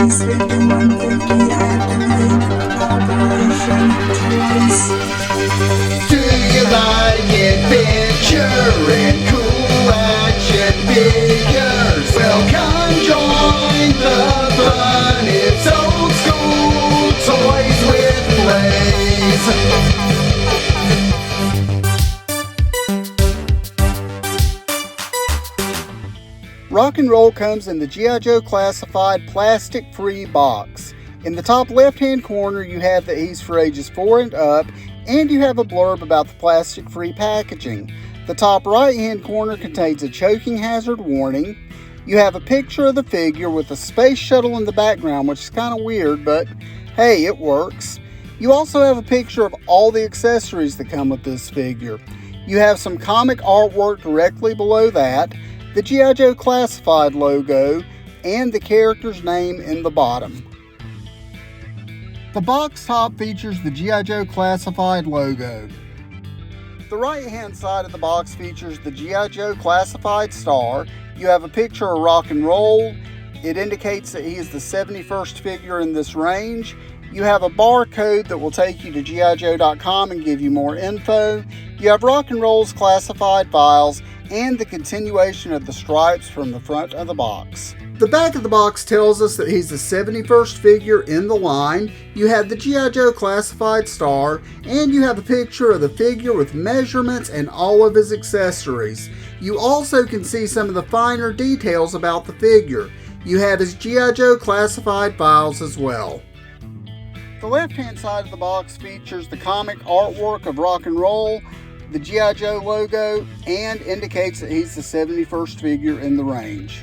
Please hit the 150 activate operation twice. Do you like adventure and cool action figures? Well, come join the fun. It's old school toys with Blaze. Rock and Roll comes in the G.I. Joe Classified plastic-free box. In the top left-hand corner, you have that he's for ages 4 and up, and you have a blurb about the plastic-free packaging. The top right-hand corner contains a choking hazard warning. You have a picture of the figure with a space shuttle in the background, which is kind of weird, but hey, it works. You also have a picture of all the accessories that come with this figure. You have some comic artwork directly below that, the G.I. Joe Classified logo, and the character's name in the bottom. The box top features the G.I. Joe Classified logo. The right-hand side of the box features the G.I. Joe Classified star. You have a picture of Rock and Roll. It indicates that he is the 71st figure in this range. You have a barcode that will take you to GIJoe.com and give you more info. You have Rock and Roll's classified files and the continuation of the stripes from the front of the box. The back of the box tells us that he's the 71st figure in the line. You have the G.I. Joe Classified star, and you have a picture of the figure with measurements and all of his accessories. You also can see some of the finer details about the figure. You have his G.I. Joe Classified files as well. The left-hand side of the box features the comic artwork of Rock and Roll, the G.I. Joe logo, and indicates that he's the 71st figure in the range.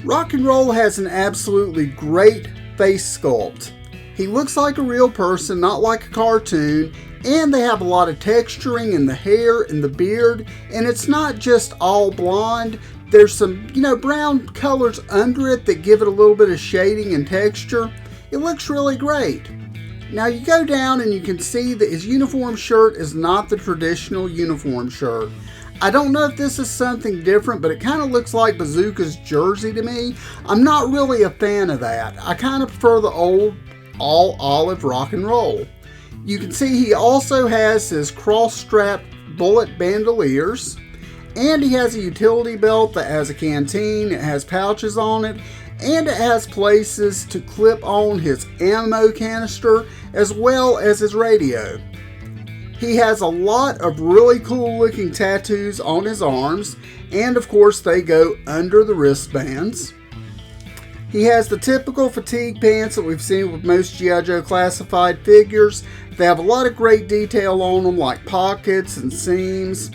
Rock and Roll has an absolutely great face sculpt. He looks like a real person, not like a cartoon, and they have a lot of texturing in the hair and the beard, and it's not just all blonde. There's some, brown colors under it that give it a little bit of shading and texture. It looks really great. Now you go down and you can see that his uniform shirt is not the traditional uniform shirt. I don't know if this is something different, but it kind of looks like Bazooka's jersey to me. I'm not really a fan of that. I kind of prefer the old all olive Rock and Roll. You can see he also has his cross-strapped bullet bandoliers, and he has a utility belt that has a canteen, it has pouches on it, and it has places to clip on his ammo canister as well as his radio. He has a lot of really cool looking tattoos on his arms, and of course they go under the wristbands. He has the typical fatigue pants that we've seen with most G.I. Joe Classified figures. They have a lot of great detail on them, like pockets and seams.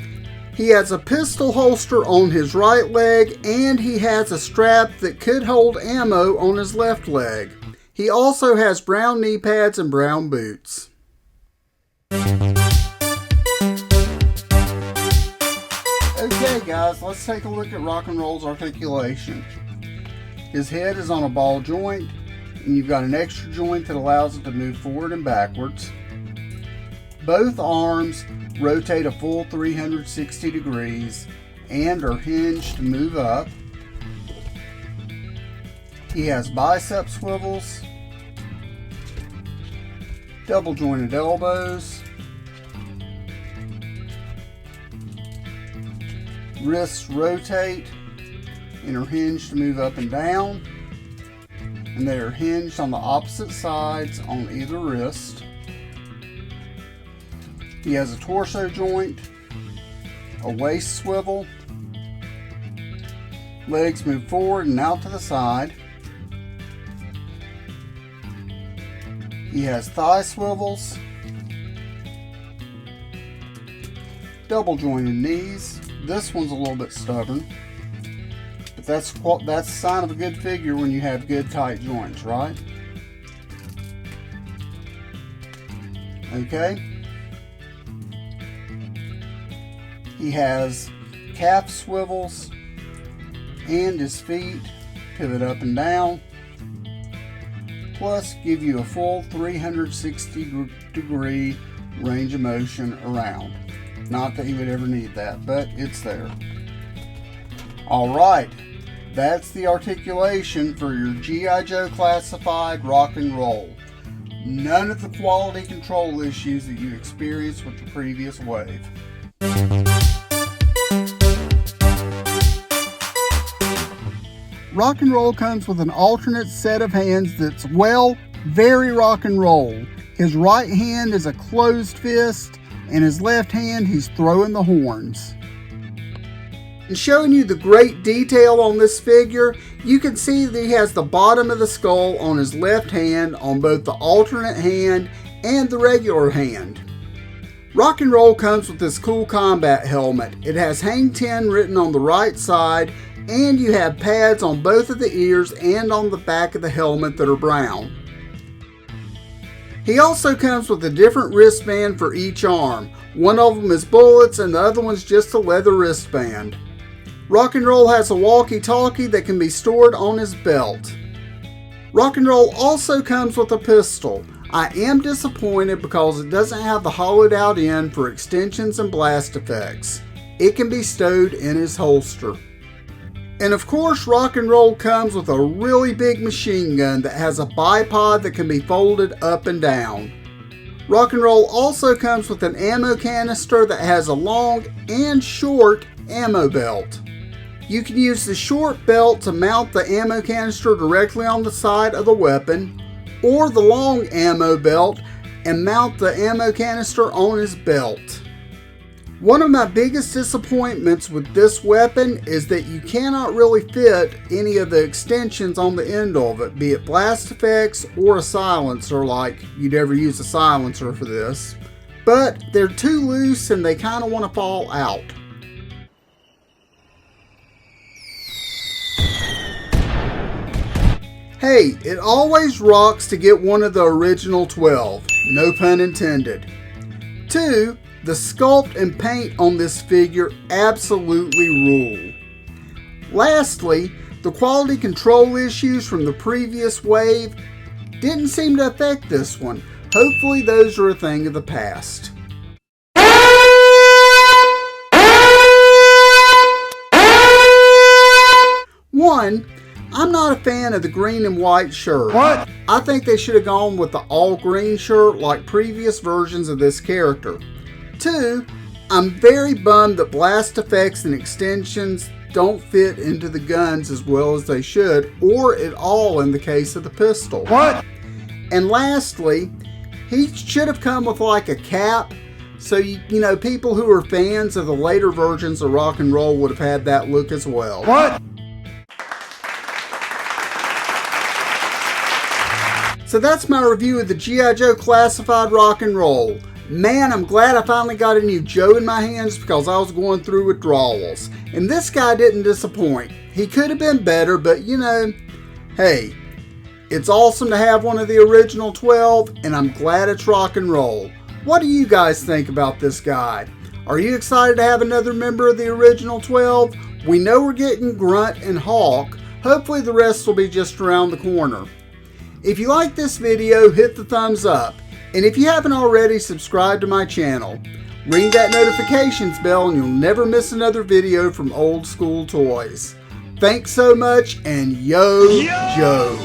He has a pistol holster on his right leg, and he has a strap that could hold ammo on his left leg. He also has brown knee pads and brown boots. Okay guys, let's take a look at Rock and Roll's articulation. His head is on a ball joint, and you've got an extra joint that allows it to move forward and backwards. Both arms rotate a full 360 degrees and are hinged to move up. He has bicep swivels, double jointed elbows, wrists rotate and are hinged to move up and down, and they are hinged on the opposite sides on either wrist. He has a torso joint, a waist swivel, legs move forward and out to the side. He has thigh swivels, double jointed knees. This one's a little bit stubborn, but that's a sign of a good figure when you have good tight joints, right? Okay. He has calf swivels, and his feet pivot up and down, plus give you a full 360 degree range of motion around. Not that he would ever need that, but it's there. Alright, that's the articulation for your G.I. Joe classified rock and roll. None of the quality control issues that you experienced with the previous wave. Rock and roll comes with an alternate set of hands that's, well, very rock and roll. His right hand is a closed fist, and his left hand he's throwing the horns. And showing you the great detail on this figure, you can see that he has the bottom of the skull on his left hand on both the alternate hand and the regular hand. Rock and Roll comes with this cool combat helmet. It has Hang 10 written on the right side, and you have pads on both of the ears and on the back of the helmet that are brown. He also comes with a different wristband for each arm. One of them is bullets and the other one's just a leather wristband. Rock and Roll has a walkie-talkie that can be stored on his belt. Rock and Roll also comes with a pistol. I am disappointed because it doesn't have the hollowed out end for extensions and blast effects. It can be stowed in his holster. And of course, Rock and Roll comes with a really big machine gun that has a bipod that can be folded up and down. Rock and Roll also comes with an ammo canister that has a long and short ammo belt. You can use the short belt to mount the ammo canister directly on the side of the weapon, or the long ammo belt and mount the ammo canister on his belt. One of my biggest disappointments with this weapon is that you cannot really fit any of the extensions on the end of it, be it blast effects or a silencer, like you'd ever use a silencer for this. But they're too loose and they kind of want to fall out. Hey, it always rocks to get one of the original 12, no pun intended. 2, the sculpt and paint on this figure absolutely rule. Lastly, the quality control issues from the previous wave didn't seem to affect this one. Hopefully those are a thing of the past. One, I'm not a fan of the green and white shirt. What? I think they should have gone with the all green shirt like previous versions of this character. 2, I'm very bummed that blast effects and extensions don't fit into the guns as well as they should, or at all in the case of the pistol. What? And lastly, he should have come with like a cap, so you know, people who are fans of the later versions of Rock and Roll would have had that look as well. What? So that's my review of the G.I. Joe Classified Rock and Roll. Man, I'm glad I finally got a new Joe in my hands because I was going through withdrawals. And this guy didn't disappoint. He could have been better, but you know, hey, it's awesome to have one of the original 12, and I'm glad it's Rock and Roll. What do you guys think about this guy? Are you excited to have another member of the original 12? We know we're getting Grunt and Hawk. Hopefully the rest will be just around the corner. If you like this video, hit the thumbs up. And if you haven't already, subscribe to my channel. Ring that notifications bell and you'll never miss another video from Old School Toys. Thanks so much, and Yo Joe!